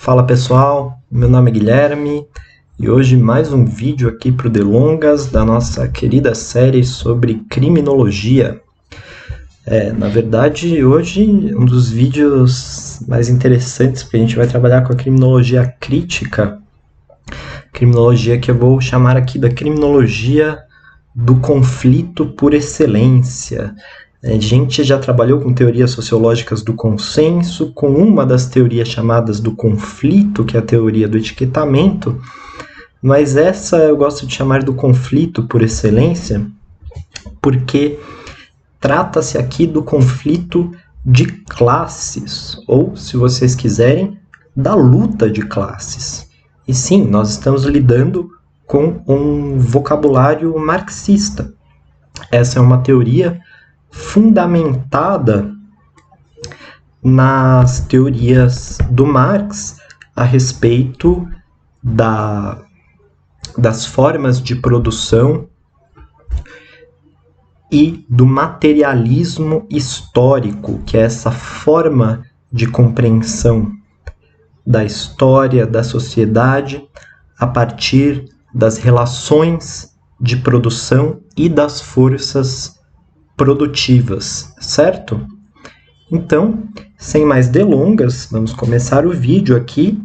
Fala pessoal, meu nome é Guilherme e hoje mais um vídeo aqui para o Delongas da nossa querida série sobre criminologia. Na verdade, hoje um dos vídeos mais interessantes, porque a gente vai trabalhar com a criminologia crítica, criminologia que eu vou chamar aqui da criminologia do conflito por excelência. A gente já trabalhou com teorias sociológicas do consenso, com uma das teorias chamadas do conflito, que é a teoria do etiquetamento, mas essa eu gosto de chamar do conflito por excelência, porque trata-se aqui do conflito de classes, ou, se vocês quiserem, da luta de classes. E sim, nós estamos lidando com um vocabulário marxista. Essa é uma teoria fundamentada nas teorias do Marx a respeito das formas de produção e do materialismo histórico, que é essa forma de compreensão da história, da sociedade, a partir das relações de produção e das forças produtivas, certo? Então, sem mais delongas, vamos começar o vídeo aqui.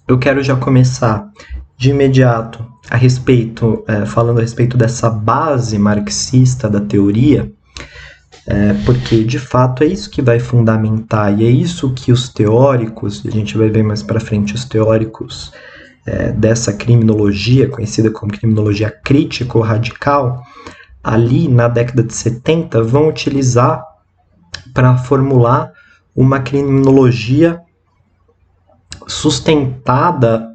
Eu quero já começar de imediato falando a respeito dessa base marxista da teoria, porque de fato é isso que vai fundamentar e é isso que os teóricos, a gente vai ver mais para frente os teóricos dessa criminologia, conhecida como criminologia crítico-radical, ali na década de 70, vão utilizar para formular uma criminologia sustentada,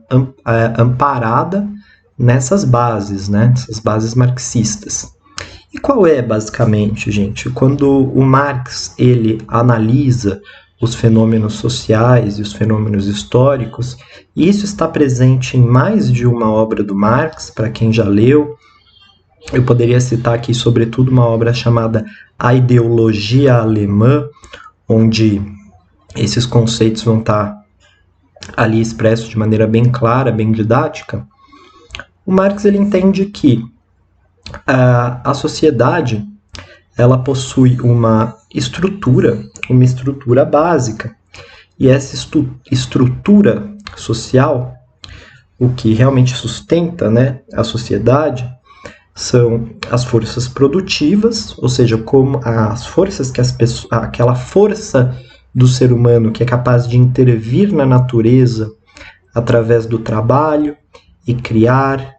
amparada nessas bases, né? Essas bases marxistas. E qual é, basicamente, gente? Quando o Marx ele analisa os fenômenos sociais e os fenômenos históricos, e isso está presente em mais de uma obra do Marx, para quem já leu. Eu poderia citar aqui, sobretudo, uma obra chamada A Ideologia Alemã, onde esses conceitos vão estar ali expressos de maneira bem clara, bem didática. O Marx ele entende que a sociedade ela possui uma estrutura básica, e essa estrutura social, o que realmente sustenta, né, a sociedade, são as forças produtivas, ou seja, como as forças que aquela força do ser humano que é capaz de intervir na natureza através do trabalho e criar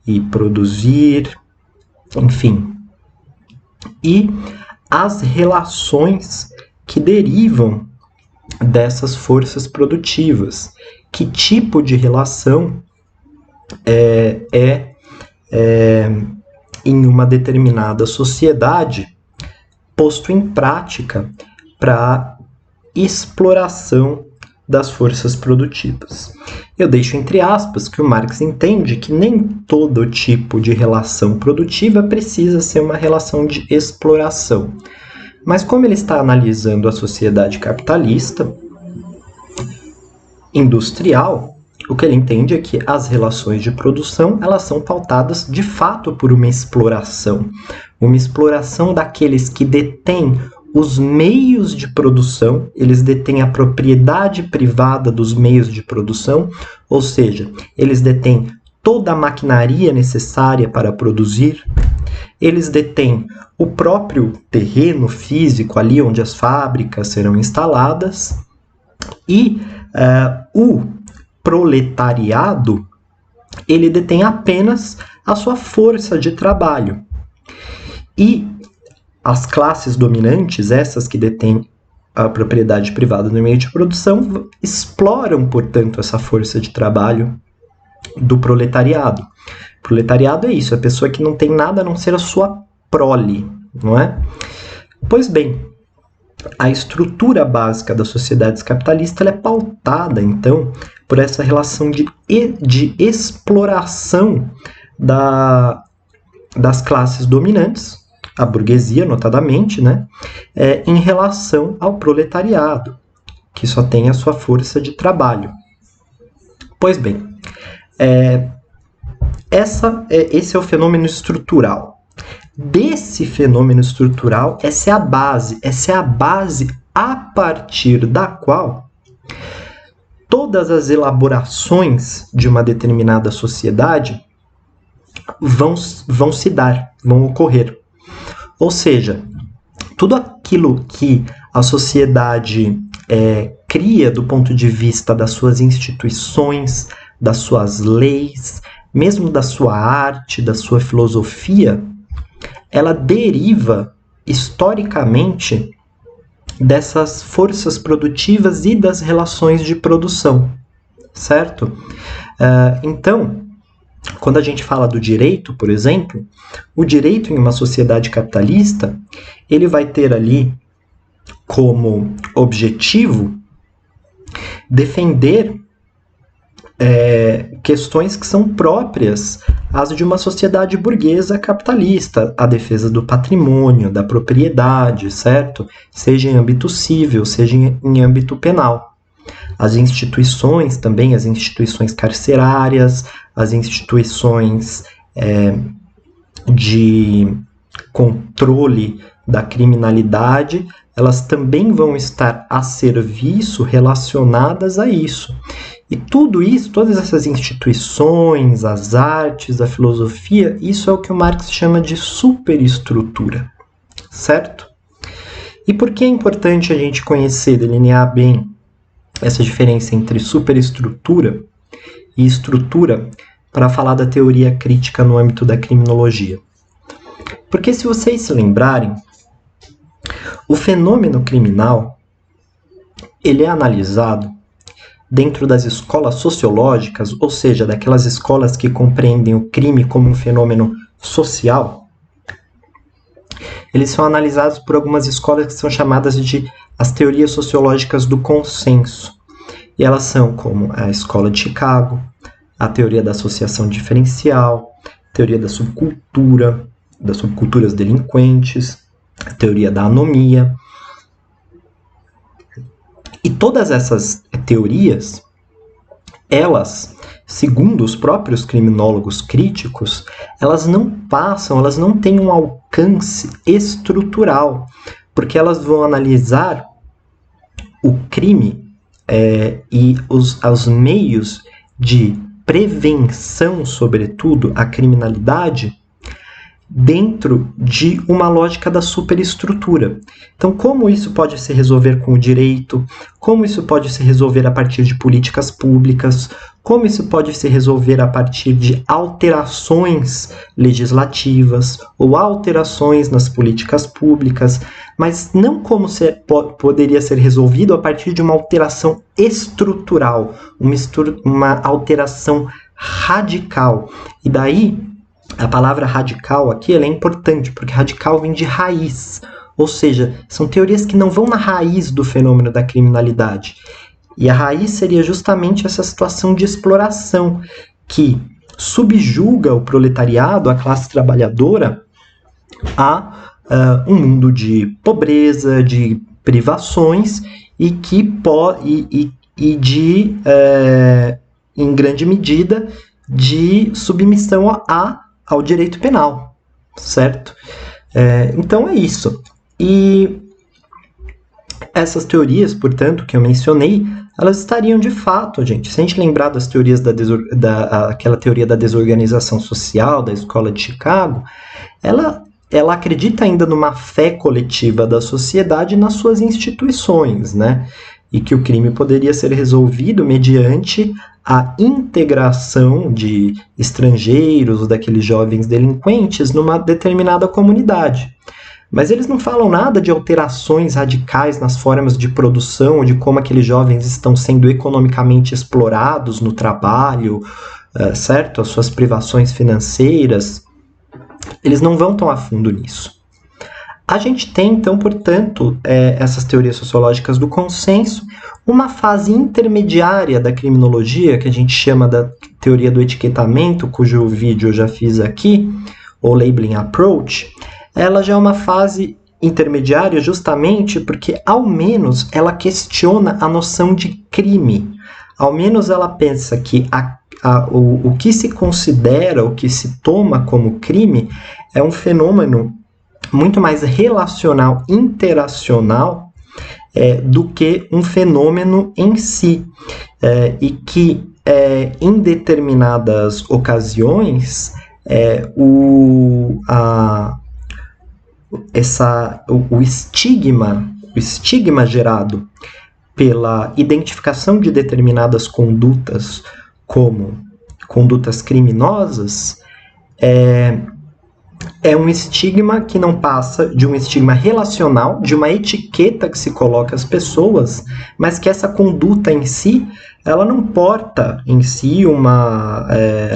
e produzir, enfim. E as relações que derivam dessas forças produtivas. Que tipo de relação em uma determinada sociedade posto em prática para exploração das forças produtivas. Eu deixo entre aspas que o Marx entende que nem todo tipo de relação produtiva precisa ser uma relação de exploração. Mas como ele está analisando a sociedade capitalista industrial, o que ele entende é que as relações de produção elas são pautadas de fato por uma exploração daqueles que detêm os meios de produção, eles detêm a propriedade privada dos meios de produção, ou seja, eles detêm toda a maquinaria necessária para produzir, eles detêm o próprio terreno físico ali onde as fábricas serão instaladas, e o proletariado, ele detém apenas a sua força de trabalho. E as classes dominantes, essas que detêm a propriedade privada no meio de produção, exploram, portanto, essa força de trabalho do proletariado. Proletariado é isso, é a pessoa que não tem nada a não ser a sua prole, não é? Pois bem, a estrutura básica das sociedades capitalistas é pautada, então, por essa relação de exploração das classes dominantes, a burguesia, notadamente, né, em relação ao proletariado. que só tem a sua força de trabalho. Pois bem, esse é o fenômeno estrutural. Desse fenômeno estrutural, essa é a base a partir da qual todas as elaborações de uma determinada sociedade vão se dar, vão ocorrer. Ou seja, tudo aquilo que a sociedade cria do ponto de vista das suas instituições, das suas leis, mesmo da sua arte, da sua filosofia, ela deriva historicamente dessas forças produtivas e das relações de produção, certo? Então, quando a gente fala do direito, por exemplo, o direito em uma sociedade capitalista, ele vai ter ali como objetivo defender questões que são próprias às de uma sociedade burguesa capitalista, a defesa do patrimônio, da propriedade, certo? Seja em âmbito civil, seja em âmbito penal. As instituições também, as instituições carcerárias, as instituições de controle da criminalidade, elas também vão estar a serviço relacionadas a isso. E tudo isso, todas essas instituições, as artes, a filosofia, isso é o que o Marx chama de superestrutura, certo? E por que é importante a gente conhecer, delinear bem essa diferença entre superestrutura e estrutura para falar da teoria crítica no âmbito da criminologia? Porque se vocês se lembrarem, o fenômeno criminal, ele é analisado dentro das escolas sociológicas, ou seja, daquelas escolas que compreendem o crime como um fenômeno social. Eles são analisados por algumas escolas que são chamadas de as teorias sociológicas do consenso. E elas são como a Escola de Chicago, a teoria da associação diferencial, a teoria da subcultura, das subculturas delinquentes, a teoria da anomia. E todas essas teorias, elas, segundo os próprios criminólogos críticos, elas não têm um alcance estrutural, porque elas vão analisar o crime e os meios de prevenção, sobretudo, à criminalidade, dentro de uma lógica da superestrutura. Então, como isso pode se resolver com o direito, como isso pode se resolver a partir de políticas públicas, como isso pode se resolver a partir de alterações legislativas ou alterações nas políticas públicas, mas não como poderia ser resolvido a partir de uma alteração estrutural, uma alteração radical. E daí, a palavra radical aqui ela é importante, porque radical vem de raiz, ou seja, são teorias que não vão na raiz do fenômeno da criminalidade. E a raiz seria justamente essa situação de exploração que subjuga o proletariado, a classe trabalhadora, a um mundo de pobreza, de privações e em grande medida, de submissão ao direito penal, certo? Então é isso. E essas teorias, portanto, que eu mencionei, elas estariam de fato, gente, se a gente lembrar das teorias aquela teoria da desorganização social da Escola de Chicago, ela acredita ainda numa fé coletiva da sociedade nas suas instituições, né? E que o crime poderia ser resolvido mediante a integração de estrangeiros, daqueles jovens delinquentes, numa determinada comunidade. Mas eles não falam nada de alterações radicais nas formas de produção, ou de como aqueles jovens estão sendo economicamente explorados no trabalho, certo? As suas privações financeiras. Eles não vão tão a fundo nisso. A gente tem, então, portanto, essas teorias sociológicas do consenso, uma fase intermediária da criminologia, que a gente chama da teoria do etiquetamento, cujo vídeo eu já fiz aqui, ou labeling approach. Ela já é uma fase intermediária justamente porque, ao menos, ela questiona a noção de crime. Ao menos ela pensa que o que se considera, o que se toma como crime, é um fenômeno muito mais relacional, interacional, do que um fenômeno em si. E que, em determinadas ocasiões, o estigma gerado pela identificação de determinadas condutas como condutas criminosas é um estigma que não passa de um estigma relacional, de uma etiqueta que se coloca às pessoas, mas que essa conduta em si, ela não porta em si uma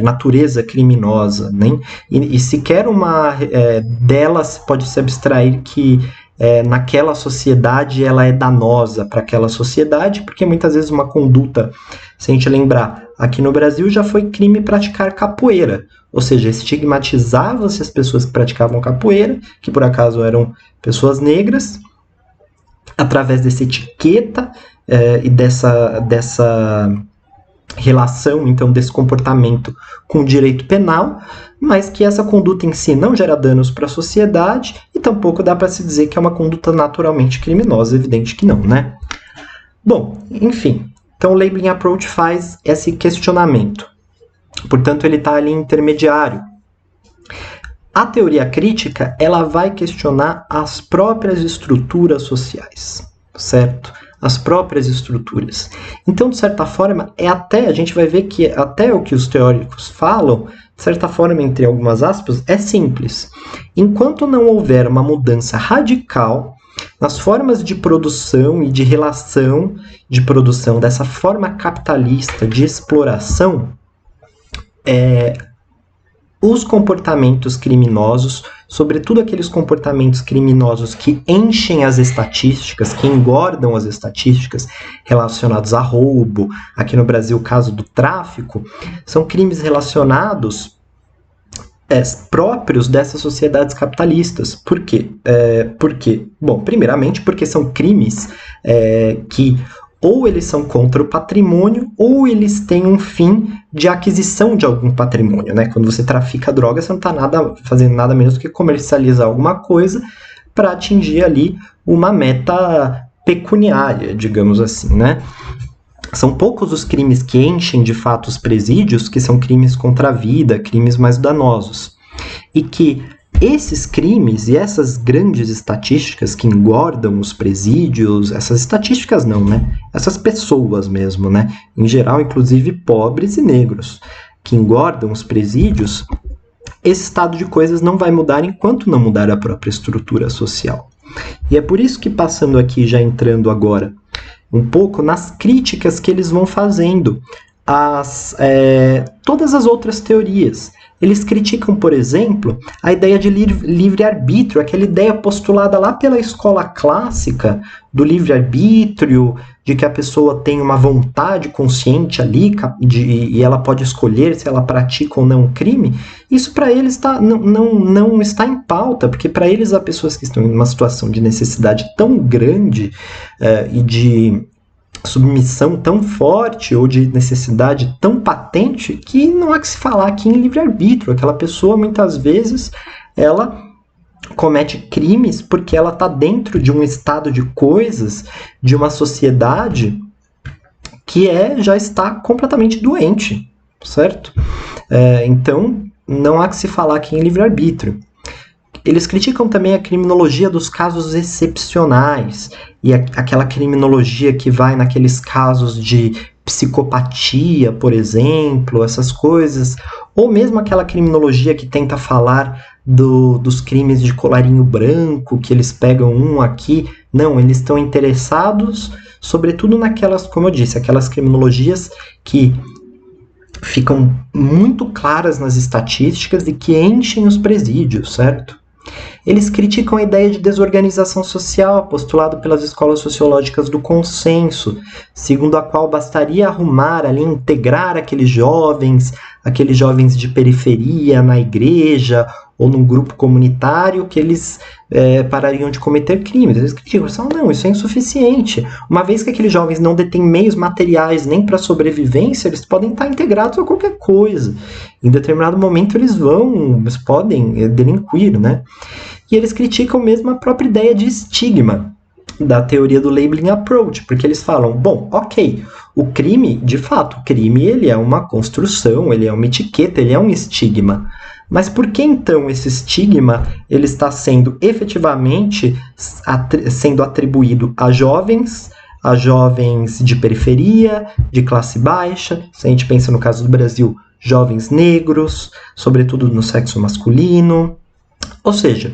natureza criminosa, nem, e sequer uma delas pode se abstrair que naquela sociedade ela é danosa para aquela sociedade, porque muitas vezes uma conduta, se a gente lembrar, aqui no Brasil já foi crime praticar capoeira, ou seja, estigmatizava-se as pessoas que praticavam capoeira, que por acaso eram pessoas negras, através dessa etiqueta e dessa relação, então, desse comportamento com o direito penal, mas que essa conduta em si não gera danos para a sociedade e tampouco dá para se dizer que é uma conduta naturalmente criminosa, evidente que não, né? Bom, enfim, então o Labeling Approach faz esse questionamento. Portanto, ele está ali intermediário. A teoria crítica, ela vai questionar as próprias estruturas sociais, certo? As próprias estruturas. Então, de certa forma, a gente vai ver que até o que os teóricos falam, de certa forma, entre algumas aspas, é simples. Enquanto não houver uma mudança radical nas formas de produção e de relação de produção dessa forma capitalista de exploração, os comportamentos criminosos, sobretudo aqueles comportamentos criminosos que enchem as estatísticas, que engordam as estatísticas relacionados a roubo, aqui no Brasil o caso do tráfico, são crimes relacionados próprios dessas sociedades capitalistas. Por quê? Bom, primeiramente porque são crimes que ou eles são contra o patrimônio, ou eles têm um fim de aquisição de algum patrimônio, né? Quando você trafica droga, você não está fazendo nada menos do que comercializar alguma coisa para atingir ali uma meta pecuniária, digamos assim, né? São poucos os crimes que enchem de fato os presídios, que são crimes contra a vida, crimes mais danosos. E que esses crimes e essas grandes estatísticas que engordam os presídios, essas estatísticas não, né? Essas pessoas mesmo, né? Em geral, inclusive pobres e negros, que engordam os presídios, esse estado de coisas não vai mudar enquanto não mudar a própria estrutura social. E é por isso que, passando aqui, já entrando agora um pouco nas críticas que eles vão fazendo todas as outras teorias. Eles criticam, por exemplo, a ideia de livre-arbítrio, aquela ideia postulada lá pela escola clássica do livre-arbítrio, de que a pessoa tem uma vontade consciente ali e ela pode escolher se ela pratica ou não um crime. Isso para eles não está em pauta, porque para eles há pessoas que estão em uma situação de necessidade tão grande e de submissão tão forte ou de necessidade tão patente que não há que se falar aqui em livre-arbítrio. Aquela pessoa, muitas vezes, ela comete crimes porque ela está dentro de um estado de coisas, de uma sociedade que já está completamente doente, certo? Então, não há que se falar aqui em livre-arbítrio. Eles criticam também a criminologia dos casos excepcionais e aquela criminologia que vai naqueles casos de psicopatia, por exemplo, essas coisas, ou mesmo aquela criminologia que tenta falar dos crimes de colarinho branco, que eles pegam um aqui. Não, eles estão interessados, sobretudo naquelas, como eu disse, aquelas criminologias que ficam muito claras nas estatísticas e que enchem os presídios, certo? Eles criticam a ideia de desorganização social postulada pelas escolas sociológicas do consenso, segundo a qual bastaria arrumar ali, integrar aqueles jovens de periferia na igreja ou num grupo comunitário que eles parariam de cometer crimes. Eles criticam, eles falam, não, isso é insuficiente. Uma vez que aqueles jovens não detêm meios materiais nem para sobrevivência, eles podem estar integrados a qualquer coisa. Em determinado momento eles podem delinquir, né? E eles criticam mesmo a própria ideia de estigma da teoria do labeling approach, porque eles falam, bom, ok, o crime, de fato, o crime ele é uma construção, ele é uma etiqueta, ele é um estigma. Mas por que então esse estigma ele está sendo efetivamente sendo atribuído a jovens de periferia, de classe baixa? Se a gente pensa no caso do Brasil, jovens negros, sobretudo no sexo masculino. Ou seja,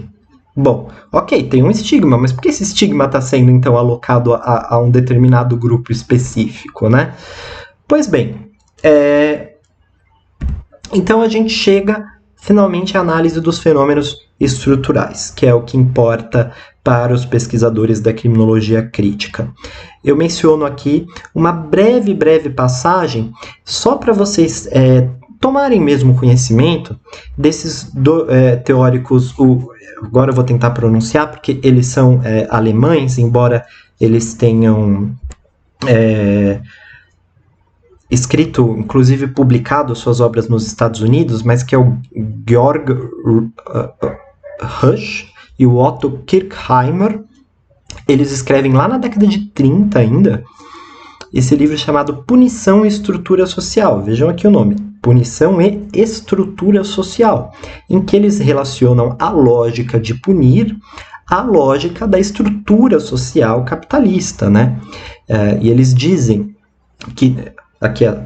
bom, ok, tem um estigma, mas por que esse estigma está sendo então alocado a um determinado grupo específico, né? Pois bem, então a gente chega finalmente à análise dos fenômenos estruturais, que é o que importa para os pesquisadores da criminologia crítica. Eu menciono aqui uma breve passagem, só para vocês tomarem mesmo conhecimento desses teóricos, agora eu vou tentar pronunciar, porque eles são alemães, embora eles tenham escrito, inclusive publicado suas obras nos Estados Unidos, mas que é o Georg Rush e o Otto Kirchheimer. Eles escrevem lá na década de 30 ainda, esse livro chamado Punição e Estrutura Social. Vejam aqui o nome, Punição e Estrutura Social, em que eles relacionam a lógica de punir à lógica da estrutura social capitalista, né? E eles dizem que, aqui a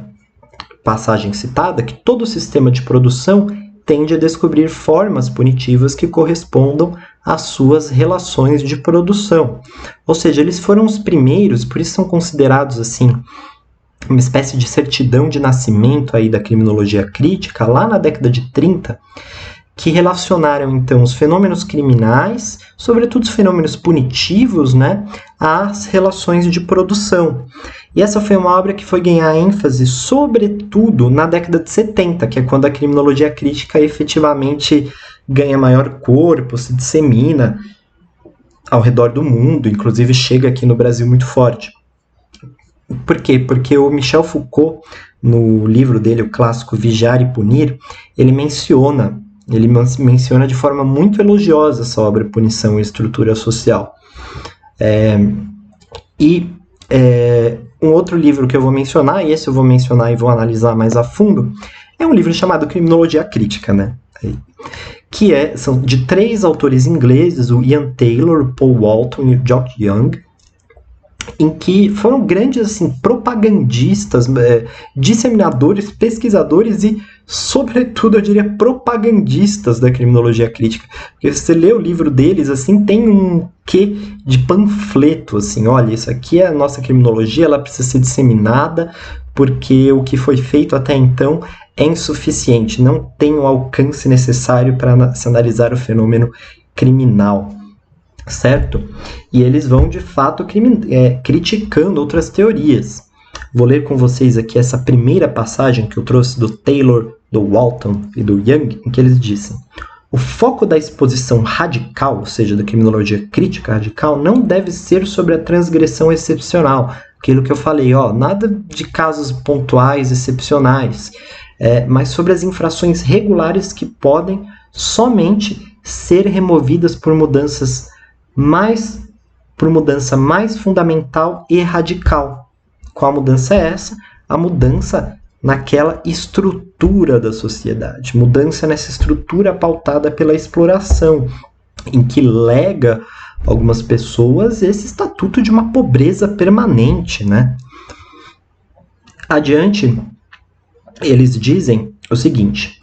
passagem citada, que todo sistema de produção tende a descobrir formas punitivas que correspondam às suas relações de produção. Ou seja, eles foram os primeiros, por isso são considerados assim uma espécie de certidão de nascimento aí da criminologia crítica, lá na década de 30, que relacionaram então os fenômenos criminais, sobretudo os fenômenos punitivos, né, às relações de produção. E essa foi uma obra que foi ganhar ênfase, sobretudo, na década de 70, que é quando a criminologia crítica efetivamente ganha maior corpo, se dissemina ao redor do mundo, inclusive chega aqui no Brasil muito forte. Por quê? Porque o Michel Foucault, no livro dele, o clássico Vigiar e Punir, ele menciona de forma muito elogiosa essa obra Punição e Estrutura Social. Um outro livro que eu vou mencionar, e esse eu vou mencionar e vou analisar mais a fundo, é um livro chamado Criminologia Crítica, né? Que são de 3 autores ingleses, o Ian Taylor, o Paul Walton e o Jock Young, em que foram grandes assim, propagandistas, disseminadores, pesquisadores e, sobretudo, eu diria, propagandistas da criminologia crítica. Porque se você lê o livro deles, assim, tem um quê de panfleto, assim, olha, isso aqui é a nossa criminologia, ela precisa ser disseminada, porque o que foi feito até então é insuficiente, não tem o alcance necessário para se analisar o fenômeno criminal. Certo? E eles vão, de fato, criticando outras teorias. Vou ler com vocês aqui essa primeira passagem que eu trouxe do Taylor, do Walton e do Young, em que eles dizem: o foco da exposição radical, ou seja, da criminologia crítica radical, não deve ser sobre a transgressão excepcional. Aquilo que eu falei, nada de casos pontuais, excepcionais, mas sobre as infrações regulares que podem somente ser removidas por mudança mais fundamental e radical. Qual mudança é essa? A mudança naquela estrutura da sociedade, mudança nessa estrutura pautada pela exploração, em que lega algumas pessoas esse estatuto de uma pobreza permanente, né? Adiante, eles dizem o seguinte: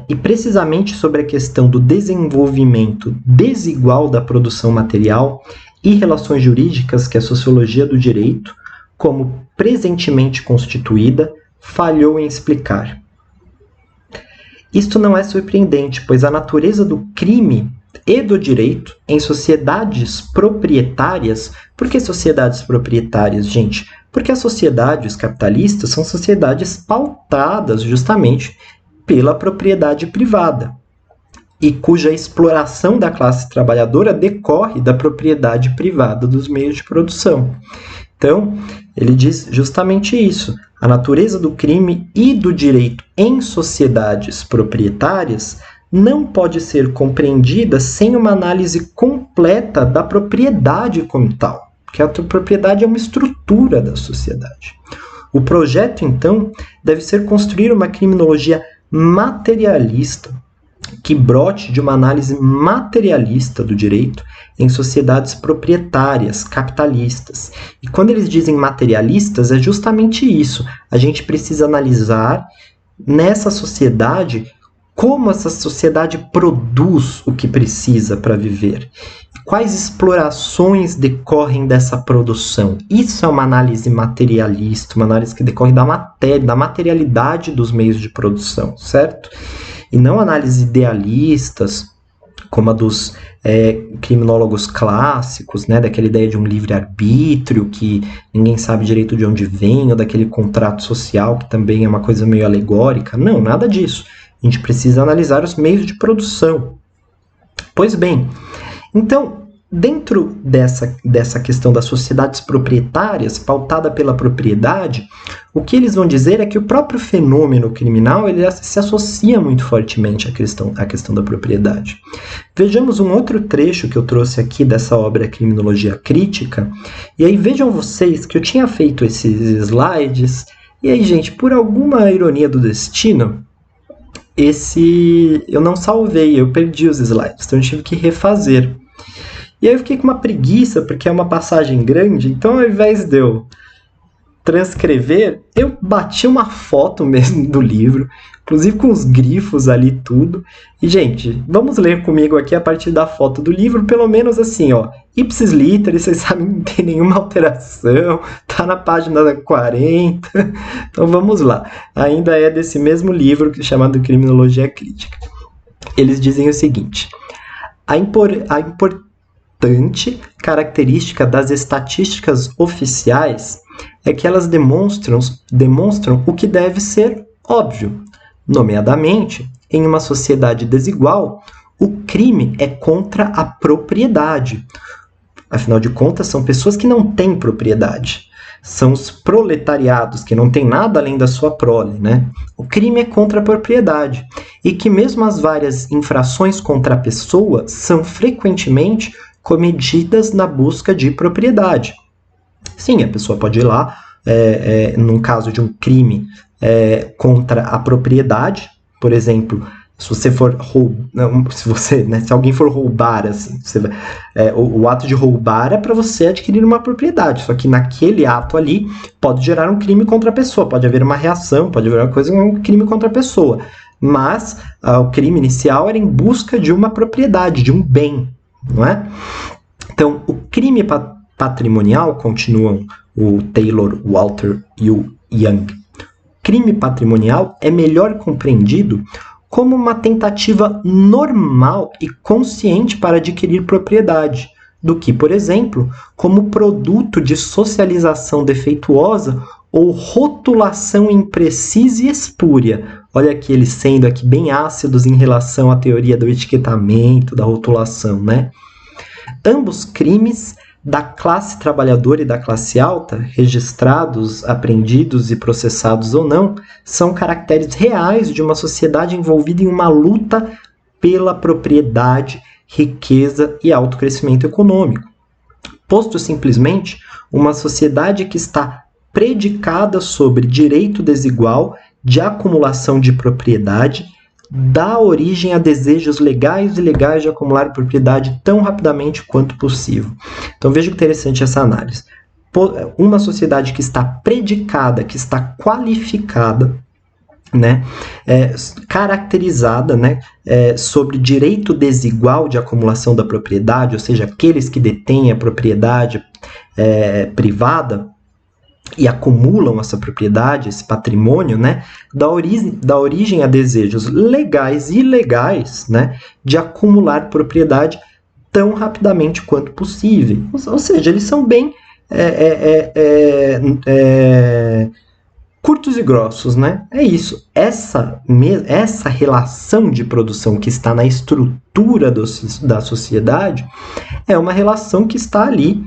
e precisamente sobre a questão do desenvolvimento desigual da produção material e relações jurídicas que a sociologia do direito, como presentemente constituída, falhou em explicar. Isto não é surpreendente, pois a natureza do crime e do direito em sociedades proprietárias... Por que sociedades proprietárias, gente? Porque as sociedades capitalistas são sociedades pautadas justamente pela propriedade privada. e cuja exploração da classe trabalhadora decorre da propriedade privada dos meios de produção. Então, ele diz justamente isso. A natureza do crime e do direito em sociedades proprietárias não pode ser compreendida sem uma análise completa da propriedade como tal, porque a propriedade é uma estrutura da sociedade. O projeto, então, deve ser construir uma criminologia materialista, que brote de uma análise materialista do direito em sociedades proprietárias, capitalistas. E quando eles dizem materialistas, é justamente isso. A gente precisa analisar nessa sociedade como essa sociedade produz o que precisa para viver. Quais explorações decorrem dessa produção? Isso é uma análise materialista, uma análise que decorre da matéria, da materialidade dos meios de produção, certo? E não análises idealistas, como a dos criminólogos clássicos, né, daquela ideia de um livre-arbítrio que ninguém sabe direito de onde vem, ou daquele contrato social que também é uma coisa meio alegórica. Não, nada disso. A gente precisa analisar os meios de produção. Pois bem, então, dentro dessa questão das sociedades proprietárias, pautada pela propriedade, o que eles vão dizer é que o próprio fenômeno criminal ele se associa muito fortemente à questão da propriedade. Vejamos um outro trecho que eu trouxe aqui dessa obra Criminologia Crítica, e aí vejam vocês que eu tinha feito esses slides, e aí, gente, por alguma ironia do destino, eu não salvei, eu perdi os slides, então eu tive que refazer. E aí eu fiquei com uma preguiça, porque é uma passagem grande, então ao invés de eu transcrever, eu bati uma foto mesmo do livro, inclusive com os grifos ali tudo. E, gente, vamos ler comigo aqui a partir da foto do livro, pelo menos assim, ó, ipsis literis, vocês sabem, não tem nenhuma alteração, tá na página 40, então vamos lá. Ainda é desse mesmo livro, chamado Criminologia Crítica. Eles dizem o seguinte: a importante característica das estatísticas oficiais é que elas demonstram o que deve ser óbvio. Nomeadamente, em uma sociedade desigual, o crime é contra a propriedade. Afinal de contas, são pessoas que não têm propriedade. São os proletariados, que não têm nada além da sua prole, né? O crime é contra a propriedade. E que mesmo as várias infrações contra a pessoa são frequentemente cometidas na busca de propriedade. Sim, a pessoa pode ir lá, num caso de um crime contra a propriedade, por exemplo, se alguém for roubar, assim, o ato de roubar é para você adquirir uma propriedade, só que naquele ato ali pode gerar um crime contra a pessoa, pode haver uma reação, pode haver um crime contra a pessoa, mas o crime inicial era em busca de uma propriedade, de um bem, não é? Então, o crime patrimonial, continuam o Taylor, o Walter e o Young, crime patrimonial é melhor compreendido como uma tentativa normal e consciente para adquirir propriedade, do que, por exemplo, como produto de socialização defeituosa ou rotulação imprecisa e espúria. Olha aqui eles sendo aqui bem ácidos em relação à teoria do etiquetamento, da rotulação, né? Ambos crimes da classe trabalhadora e da classe alta, registrados, apreendidos e processados ou não, são caracteres reais de uma sociedade envolvida em uma luta pela propriedade, riqueza e autocrescimento econômico. Posto simplesmente, uma sociedade que está predicada sobre direito desigual de acumulação de propriedade dá origem a desejos legais e ilegais de acumular propriedade tão rapidamente quanto possível. Então veja que interessante essa análise. Uma sociedade que está predicada, que está qualificada, né, caracterizada, né, sobre direito desigual de acumulação da propriedade, ou seja, aqueles que detêm a propriedade privada, e acumulam essa propriedade, esse patrimônio, né, dá origem a desejos legais e ilegais, né, de acumular propriedade tão rapidamente quanto possível. Ou seja, eles são bem Curtos e grossos, né? É isso. Essa relação de produção que está na estrutura da sociedade é uma relação que está ali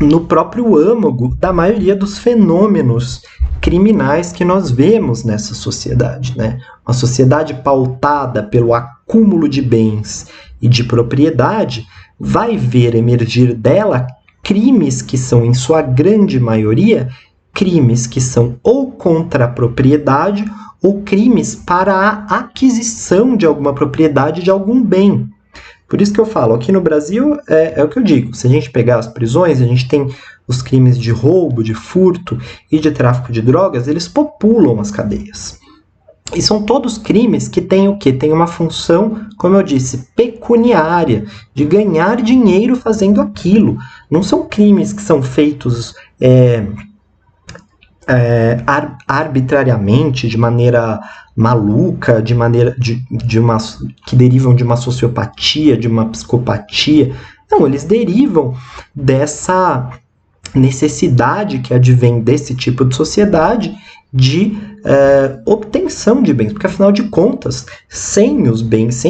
no próprio âmago da maioria dos fenômenos criminais que nós vemos nessa sociedade, né? Uma sociedade pautada pelo acúmulo de bens e de propriedade vai ver emergir dela crimes que são, em sua grande maioria, crimes que são ou contra a propriedade ou crimes para a aquisição de alguma propriedade de algum bem. Por isso que eu falo, aqui no Brasil é o que eu digo, se a gente pegar as prisões, a gente tem os crimes de roubo, de furto e de tráfico de drogas, eles populam as cadeias. E são todos crimes que têm o quê? Tem uma função, como eu disse, pecuniária, de ganhar dinheiro fazendo aquilo. Não são crimes que são feitos arbitrariamente, de maneira maluca, de maneira que derivam de uma sociopatia, de uma psicopatia. Não, eles derivam dessa necessidade que advém desse tipo de sociedade de obtenção de bens, porque afinal de contas, sem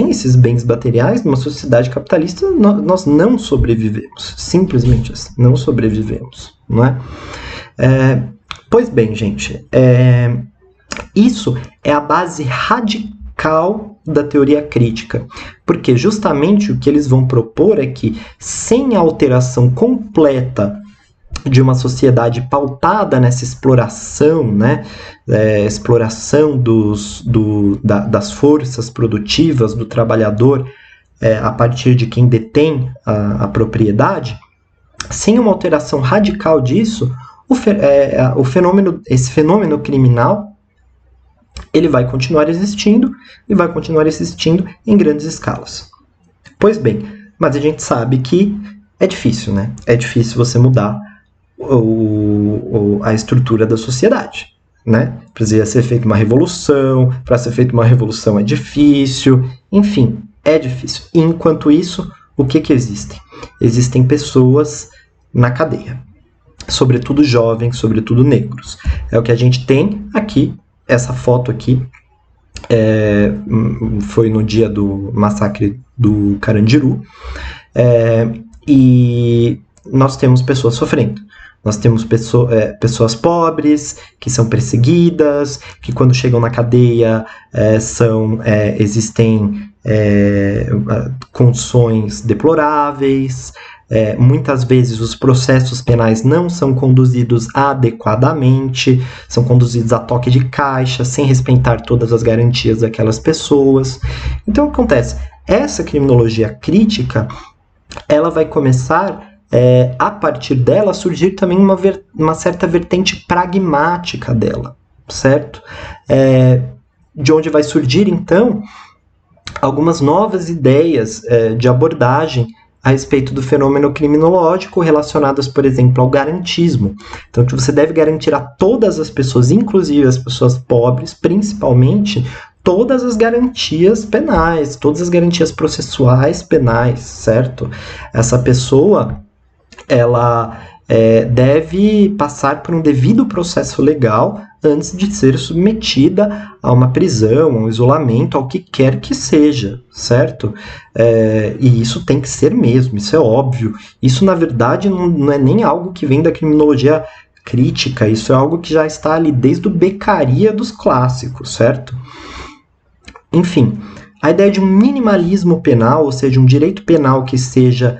esses bens materiais, numa sociedade capitalista, nós não sobrevivemos, simplesmente assim, não sobrevivemos, não é? Pois bem, gente, isso é a base radical da teoria crítica, porque justamente o que eles vão propor é que, sem a alteração completa de uma sociedade pautada nessa exploração, né, exploração das forças produtivas do trabalhador a partir de quem detém a propriedade, sem uma alteração radical disso, esse fenômeno criminal ele vai continuar existindo e vai continuar existindo em grandes escalas. Pois bem, mas a gente sabe que é difícil, né? É difícil você mudar a estrutura da sociedade, né? Precisa ser feita uma revolução, para ser feita uma revolução é difícil, enfim, é difícil. E, enquanto isso, o que existem? Existem pessoas na cadeia, sobretudo jovens, sobretudo negros. É o que a gente tem aqui, essa foto aqui, foi no dia do massacre do Carandiru, e nós temos pessoas sofrendo. Nós temos pessoas pobres, que são perseguidas, que quando chegam na cadeia existem condições deploráveis, muitas vezes os processos penais não são conduzidos adequadamente, são conduzidos a toque de caixa, sem respeitar todas as garantias daquelas pessoas. Então o que acontece? Essa criminologia crítica, ela vai começar... a partir dela surgir também uma certa vertente pragmática dela, certo? De onde vai surgir, então, algumas novas ideias de abordagem a respeito do fenômeno criminológico relacionadas, por exemplo, ao garantismo. Então, que você deve garantir a todas as pessoas, inclusive as pessoas pobres, principalmente, todas as garantias penais, todas as garantias processuais penais, certo? Essa pessoa... ela deve passar por um devido processo legal antes de ser submetida a uma prisão, a um isolamento, ao que quer que seja, certo? E isso tem que ser mesmo, isso é óbvio. Isso, na verdade, não é nem algo que vem da criminologia crítica, isso é algo que já está ali desde o Beccaria dos clássicos, certo? Enfim, a ideia de um minimalismo penal, ou seja, um direito penal que seja...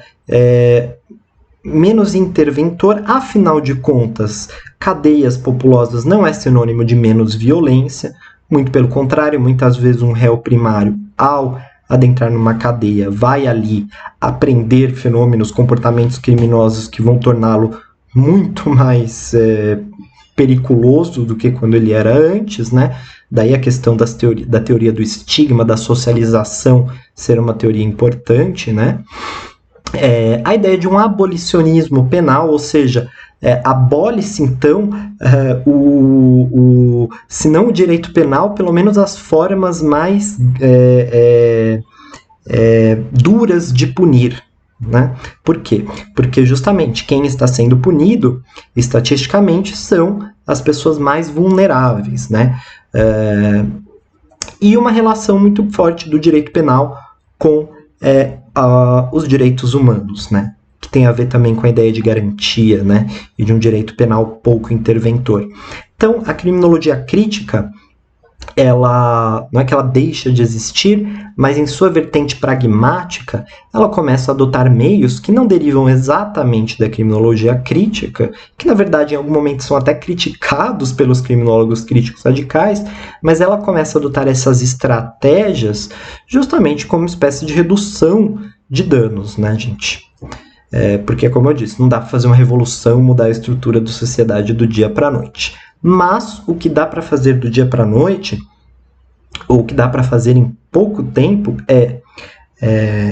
menos interventor, afinal de contas, cadeias populosas não é sinônimo de menos violência, muito pelo contrário, muitas vezes um réu primário, ao adentrar numa cadeia, vai ali aprender fenômenos, comportamentos criminosos que vão torná-lo muito mais periculoso do que quando ele era antes, né? Daí a questão da teoria do estigma, da socialização ser uma teoria importante, né? A ideia de um abolicionismo penal, ou seja, abole-se então, se não o direito penal, pelo menos as formas mais duras de punir. Né? Por quê? Porque justamente quem está sendo punido, estatisticamente, são as pessoas mais vulneráveis, né? E uma relação muito forte do direito penal com os direitos humanos, né? Que tem a ver também com a ideia de garantia, né? E de um direito penal pouco interventor. Então, a criminologia crítica, ela não é que ela deixa de existir, mas em sua vertente pragmática, ela começa a adotar meios que não derivam exatamente da criminologia crítica, que na verdade em algum momento são até criticados pelos criminólogos críticos radicais, mas ela começa a adotar essas estratégias justamente como espécie de redução de danos, né, gente? Porque, como eu disse, não dá para fazer uma revolução, mudar a estrutura da sociedade do dia para a noite. Mas o que dá para fazer do dia para a noite, ou o que dá para fazer em pouco tempo, é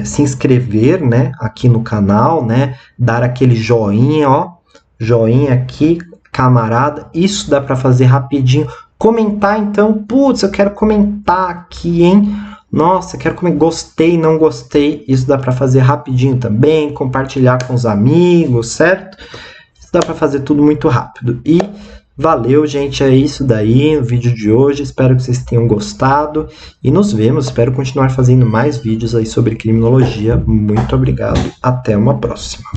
se inscrever, né, aqui no canal, né, dar aquele joinha, ó, joinha aqui, camarada, isso dá para fazer rapidinho. Comentar, então, putz, eu quero comentar aqui, hein? Nossa, quero comentar, gostei, não gostei, isso dá para fazer rapidinho também, compartilhar com os amigos, certo? Isso dá para fazer tudo muito rápido. E valeu, gente, é isso daí no vídeo de hoje, espero que vocês tenham gostado e nos vemos, espero continuar fazendo mais vídeos aí sobre criminologia. Muito obrigado, até uma próxima.